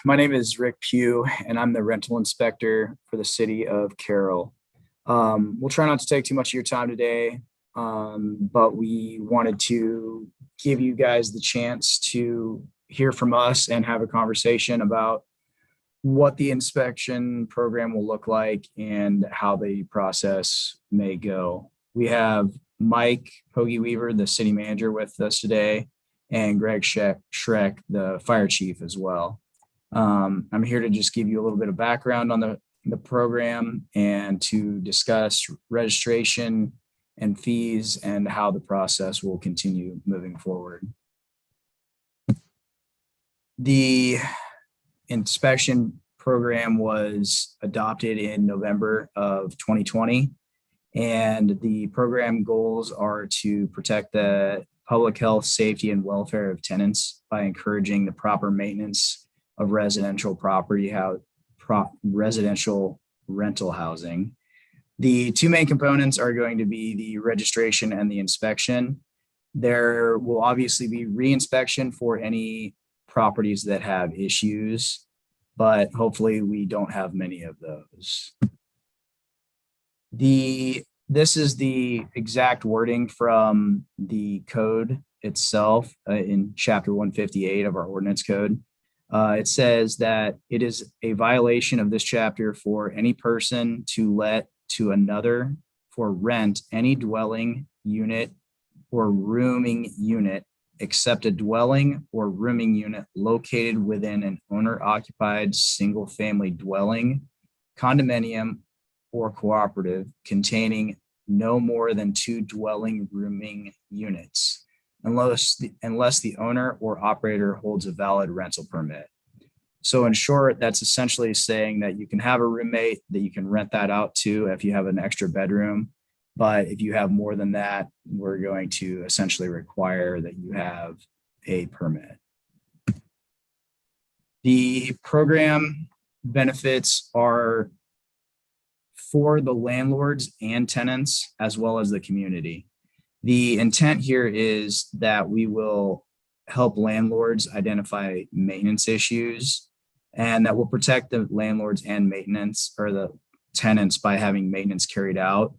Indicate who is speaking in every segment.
Speaker 1: My name is Rick Pugh, and I'm the rental inspector for the city of Carroll. We'll try not to take too much of your time today, but we wanted to give you guys the chance to hear from us and have a conversation about what the inspection program will look like and how the process may go. We have Mike Hoagie Weaver, the city manager, with us today, and Greg Schreck, the fire chief, as well. I'm here to just give you a little bit of background on the program and to discuss registration and fees and how the process will continue moving forward. The inspection program was adopted in November of 2020, and the program goals are to protect the public health, safety, and welfare of tenants by encouraging the proper maintenance of residential property, residential rental housing. The two main components are going to be the registration and the inspection. There will obviously be re-inspection for any properties that have issues, but hopefully we don't have many of those. This is the exact wording from the code itself in chapter 158 of our ordinance code. It says that it is a violation of this chapter for any person to let to another for rent any dwelling unit or rooming unit except a dwelling or rooming unit located within an owner-occupied single-family dwelling, condominium, or cooperative containing no more than 2 dwelling rooming units, unless the owner or operator holds a valid rental permit. So in short, that's essentially saying that you can have a roommate that you can rent that out to if you have an extra bedroom. But if you have more than that, we're going to essentially require that you have a permit. The program benefits are for the landlords and tenants, as well as the community. The intent here is that we will help landlords identify maintenance issues, and that will protect the landlords and maintenance or the tenants by having maintenance carried out.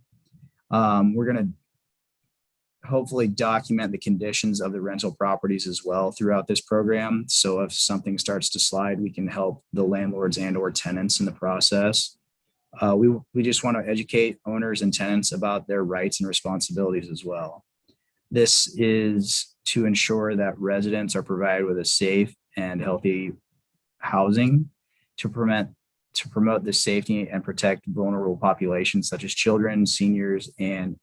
Speaker 1: We're going to hopefully document the conditions of the rental properties as well throughout this program. So if something starts to slide, we can help the landlords and or tenants in the process. We just want to educate owners and tenants about their rights and responsibilities as well. This is to ensure that residents are provided with a safe and healthy housing to promote the safety and protect vulnerable populations such as children, seniors, and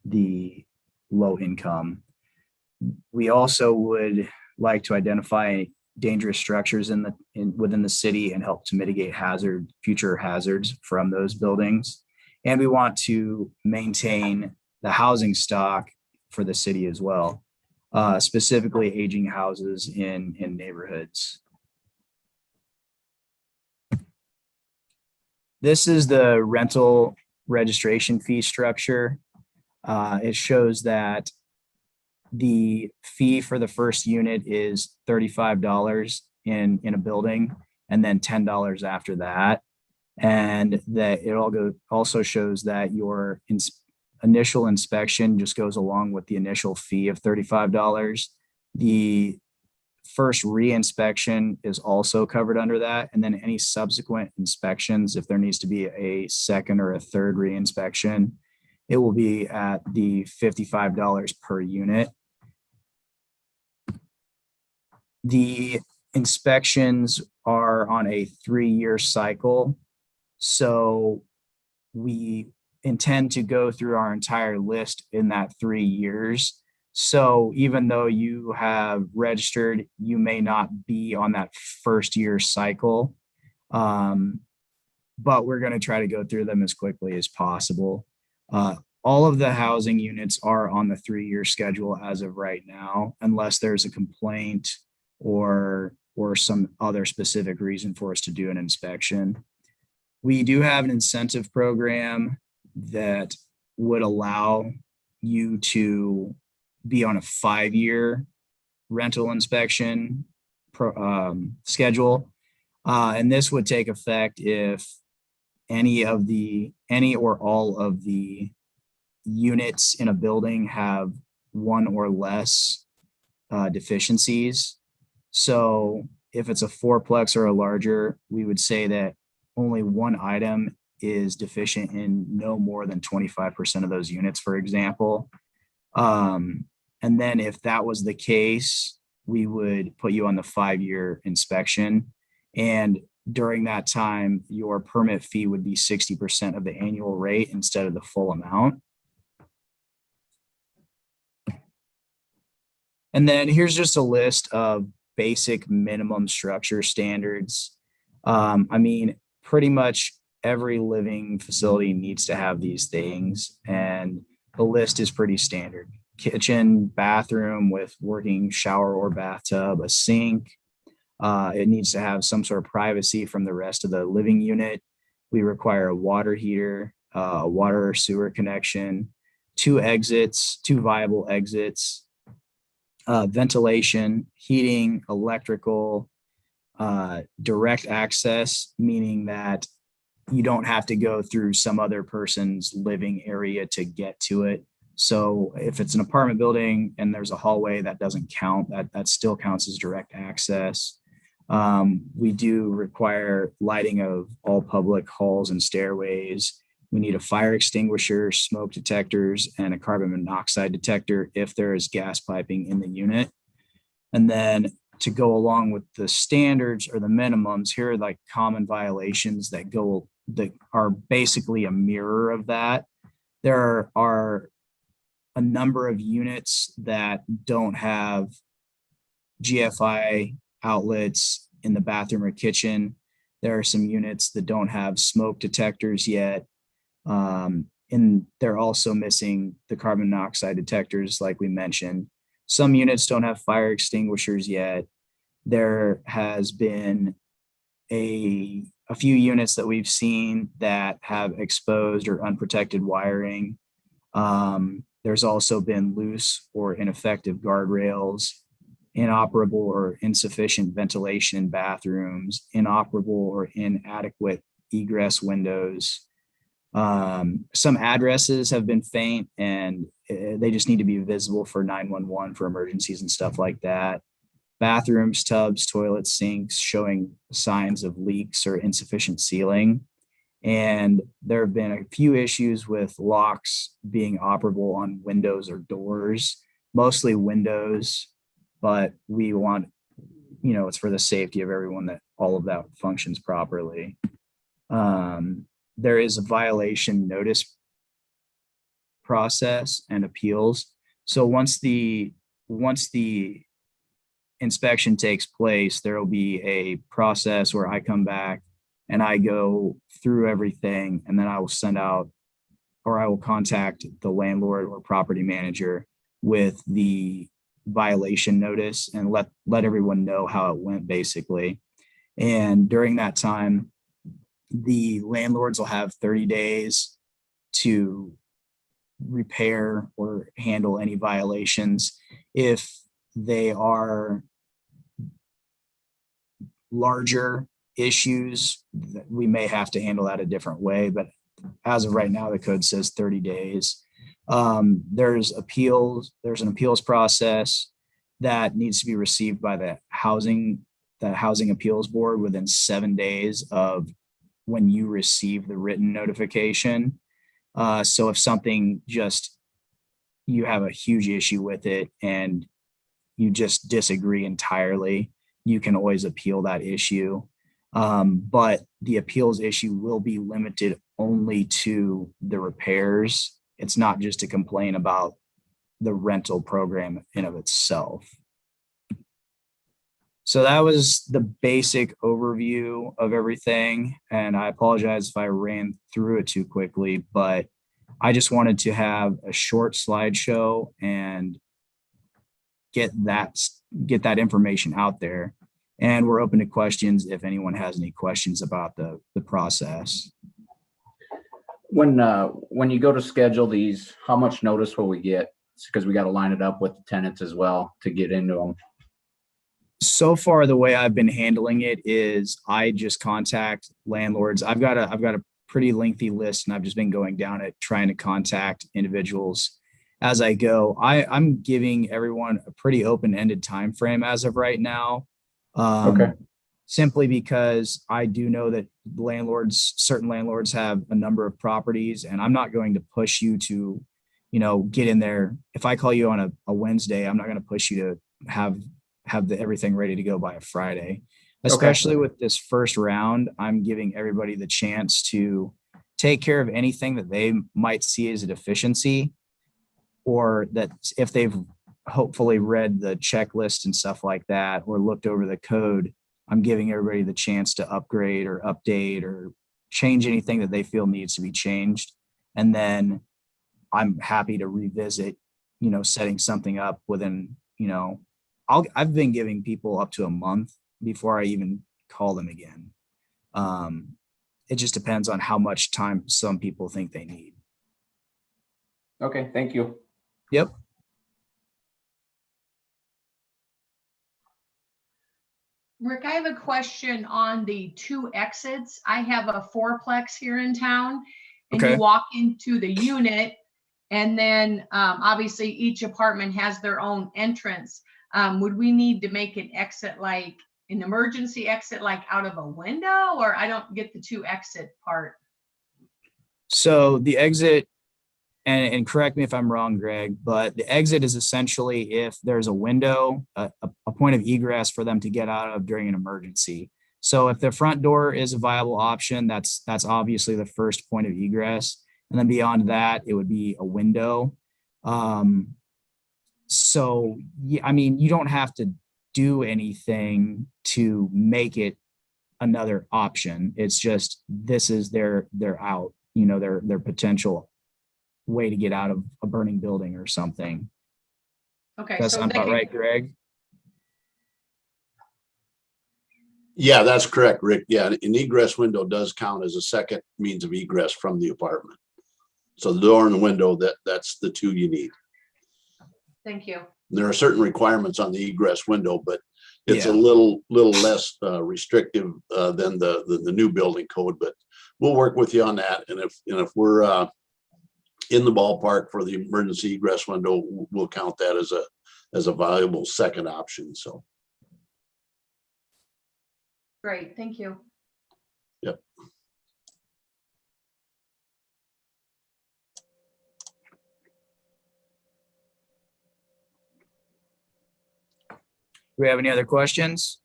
Speaker 1: the low income. We also would like to identify dangerous structures within the city and help to mitigate future hazards from those buildings. And we want to maintain the housing stock for the city as well, specifically aging houses in neighborhoods. This is the rental registration fee structure. It shows that the fee for the first unit is $35 in a building, and then $10 after that. And that it also shows that your initial inspection just goes along with the initial fee of $35. The first re-inspection is also covered under that. And then any subsequent inspections, if there needs to be a second or a third re-inspection, it will be at the $55 per unit. The inspections are on a 3-year cycle. So we intend to go through our entire list in that 3 years. So even though you have registered, you may not be on that first year cycle, but we're going to try to go through them as quickly as possible. All of the housing units are on the 3-year schedule as of right now, unless there's a complaint or some other specific reason for us to do an inspection. We do have an incentive program that would allow you to be on a 5-year rental inspection schedule. And this would take effect if any or all of the units in a building have one or less deficiencies. So if it's a fourplex or a larger, we would say that only one item is deficient in no more than 25% of those units, for example. And then if that was the case, we would put you on the 5-year inspection. And during that time, your permit fee would be 60% of the annual rate instead of the full amount. And then here's just a list of basic minimum structure standards. I mean, pretty much every living facility needs to have these things, and the list is pretty standard. Kitchen, bathroom with working shower or bathtub, a sink. It needs to have some sort of privacy from the rest of the living unit. We require a water heater, a water or sewer connection, 2 exits, 2 viable exits, ventilation, heating, electrical, direct access, meaning that you don't have to go through some other person's living area to get to it. So if it's an apartment building and there's a hallway, that doesn't count. That still counts as direct access. We do require lighting of all public halls and stairways. We need a fire extinguisher, smoke detectors, and a carbon monoxide detector if there is gas piping in the unit. And then to go along with the standards or the minimums, here are like common violations that are basically a mirror of that. There are a number of units that don't have GFI outlets in the bathroom or kitchen. There are some units that don't have smoke detectors yet. And they're also missing the carbon monoxide detectors, like we mentioned. Some units don't have fire extinguishers yet. There has been a few units that we've seen that have exposed or unprotected wiring. There's also been loose or ineffective guardrails, inoperable or insufficient ventilation in bathrooms, inoperable or inadequate egress windows. Some addresses have been faint and they just need to be visible for 911 for emergencies and stuff like that. Bathrooms, tubs, toilets, sinks showing signs of leaks or insufficient sealing. And there have been a few issues with locks being operable on windows or doors, mostly windows, but we want, it's for the safety of everyone that all of that functions properly. There is a violation notice process and appeals. So once the inspection takes place, there will be a process where I come back and I go through everything, and then I will send out, or I will contact the landlord or property manager with the violation notice and let everyone know how it went, basically. And during that time, the landlords will have 30 days to repair or handle any violations. If they are larger issues, we may have to handle that a different way, but as of right now, the code says 30 days. There's an appeals process that needs to be received by the housing appeals board within 7 days of when you receive the written notification. So if something you have a huge issue with it and you just disagree entirely, you can always appeal that issue. But the appeals issue will be limited only to the repairs. It's not just to complain about the rental program in of itself. So that was the basic overview of everything. And I apologize if I ran through it too quickly, but I just wanted to have a short slideshow and get that information out there. And we're open to questions if anyone has any questions about the process.
Speaker 2: When you go to schedule these, how much notice will we get? Because we got to line it up with the tenants as well to get into them.
Speaker 1: So far, the way I've been handling it is I just contact landlords. I've got a pretty lengthy list, and I've just been going down it, trying to contact individuals as I go. I'm giving everyone a pretty open-ended time frame as of right now.
Speaker 2: Okay.
Speaker 1: Simply because I do know that certain landlords have a number of properties, and I'm not going to push you to, get in there. If I call you on a Wednesday, I'm not going to push you to have everything ready to go by a Friday.
Speaker 2: Okay.
Speaker 1: Especially with this first round, I'm giving everybody the chance to take care of anything that they might see as a deficiency, or that if they've hopefully read the checklist and stuff like that, or looked over the code, I'm giving everybody the chance to upgrade or update or change anything that they feel needs to be changed. And then I'm happy to revisit, setting something up within, I've been giving people up to a month before I even call them again. It just depends on how much time some people think they need.
Speaker 2: Okay, thank you.
Speaker 1: Yep.
Speaker 3: Rick, I have a question on the 2 exits. I have a fourplex here in town, and
Speaker 1: Okay.
Speaker 3: you walk into the unit, and then obviously each apartment has their own entrance. Would we need to make an exit, like an emergency exit, like out of a window? Or I don't get the 2 exit part.
Speaker 1: So the exit, and correct me if I'm wrong, Greg, but the exit is essentially if there's a window, a point of egress for them to get out of during an emergency. So if the front door is a viable option, that's obviously the first point of egress. And then beyond that, it would be a window. So yeah, I mean, you don't have to do anything to make it another option. It's just this is their out, their potential way to get out of a burning building or something.
Speaker 3: Okay,
Speaker 1: That
Speaker 3: so
Speaker 1: sound
Speaker 3: they
Speaker 1: about
Speaker 3: can,
Speaker 1: right, Greg?
Speaker 4: Yeah, that's correct, Rick. Yeah, an egress window does count as a second means of egress from the apartment. So the door and the window, that's the 2 you need.
Speaker 3: thank you.
Speaker 4: There are certain requirements on the egress window, but it's
Speaker 1: Yeah.
Speaker 4: a little less restrictive than the new building code. But we'll work with you on that. And if we're in the ballpark for the emergency egress window, we'll count that as a valuable second option. So.
Speaker 3: Great, thank you.
Speaker 4: Yep.
Speaker 1: Do we have any other questions?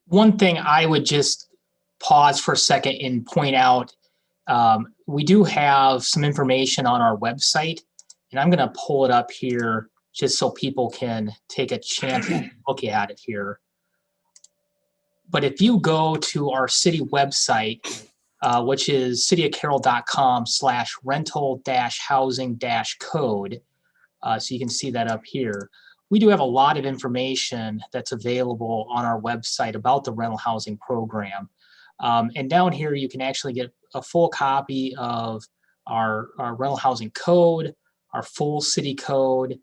Speaker 5: One thing I would just pause for a second and point out, we do have some information on our website, and I'm going to pull it up here just so people can take a chance to look at it here. But if you go to our city website, which is cityofcarroll.com/rental-housing-code, so you can see that up here. We do have a lot of information that's available on our website about the rental housing program. And down here, you can actually get a full copy of our rental housing code, our full city code.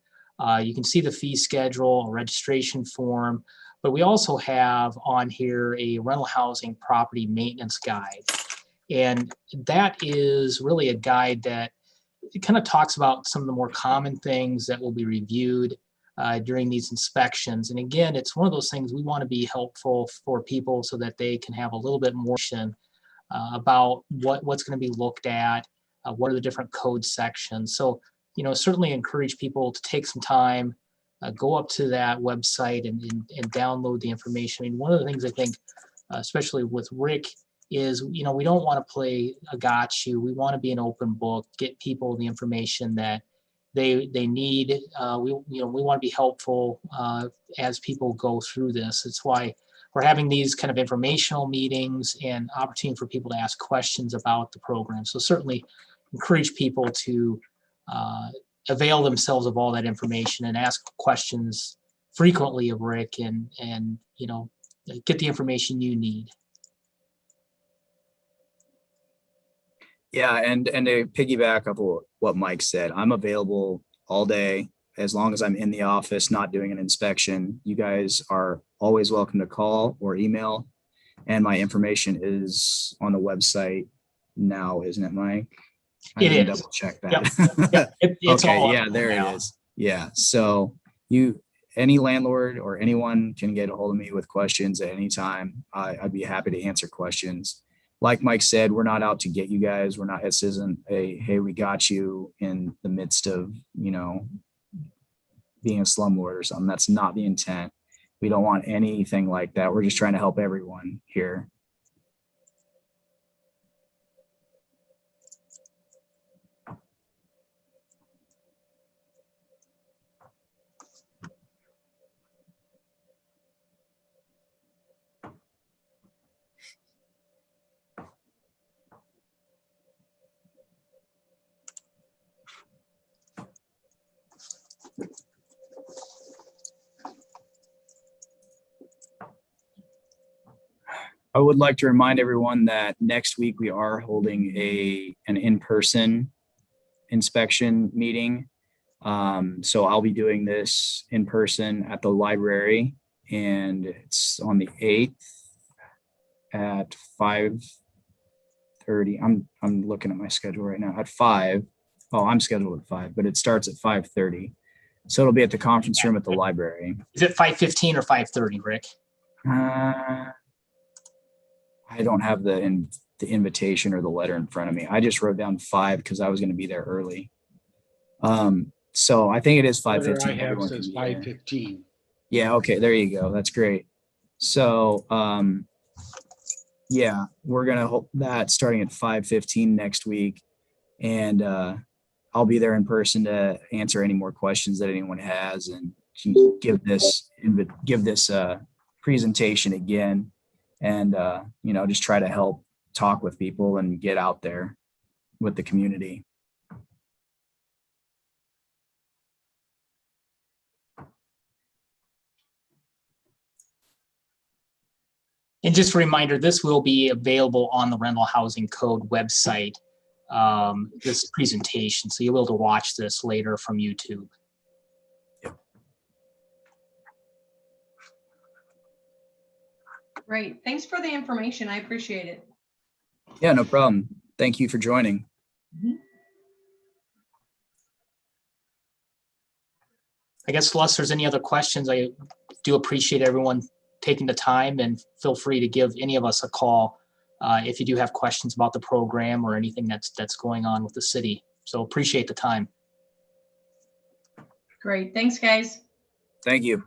Speaker 5: You can see the fee schedule, a registration form, but we also have on here a rental housing property maintenance guide. And that is really a guide that it kind of talks about some of the more common things that will be reviewed during these inspections. And again, it's one of those things we want to be helpful for people so that they can have a little bit more about what's going to be looked at, what are the different code sections. So, certainly encourage people to take some time, go up to that website and download the information. I mean, one of the things I think, especially with Rick, is, we don't want to play a got you. We want to be an open book, get people the information that they need. We want to be helpful as people go through this. It's why we're having these kind of informational meetings and opportunity for people to ask questions about the program. So certainly encourage people to avail themselves of all that information and ask questions frequently of Rick and get the information you need.
Speaker 1: Yeah, and to piggyback up what Mike said, I'm available all day. as long as I'm in the office, not doing an inspection, you guys are always welcome to call or email. And my information is on the website now, isn't it, Mike? I
Speaker 5: It
Speaker 1: didn't
Speaker 5: is.
Speaker 1: double check
Speaker 5: Yep.
Speaker 1: that.
Speaker 5: It's all
Speaker 1: Okay,
Speaker 5: up
Speaker 1: yeah, there
Speaker 5: now.
Speaker 1: it is. Yeah, so any landlord or anyone can get a hold of me with questions at any time. I'd be happy to answer questions. Like Mike said, we're not out to get you guys. This isn't a, hey, we got you in the midst of, being a slumlord or something. That's not the intent. We don't want anything like that. We're just trying to help everyone here. I would like to remind everyone that next week we are holding an in-person inspection meeting. So I'll be doing this in person at the library, and it's on the 8th at 5:30. I'm looking at my schedule right now at 5. Oh, I'm scheduled at 5, but it starts at 5:30. So it'll be at the conference room at the library.
Speaker 5: Is it 5:15 or 5:30, Rick?
Speaker 1: I don't have the invitation or the letter in front of me. I just wrote down 5 because I was going to be there early. So I think it is
Speaker 6: Letter
Speaker 1: 5:15.
Speaker 6: I have
Speaker 1: Everyone
Speaker 6: says
Speaker 1: can be there.
Speaker 6: 5:15.
Speaker 1: Yeah, okay, there you go. That's great. So yeah, we're gonna hold that starting at 5:15 next week. And I'll be there in person to answer any more questions that anyone has and give this presentation again, and just try to help talk with people and get out there with the community.
Speaker 5: And just a reminder, this will be available on the Rental Housing Code website, this presentation. So you'll be able to watch this later from YouTube.
Speaker 3: Great. Thanks for the information. I appreciate it.
Speaker 1: Yeah, no problem. Thank you for joining.
Speaker 5: I guess unless there's any other questions, I do appreciate everyone taking the time, and feel free to give any of us a call if you do have questions about the program or anything that's going on with the city. So appreciate the time.
Speaker 3: Great. Thanks, guys.
Speaker 1: Thank you.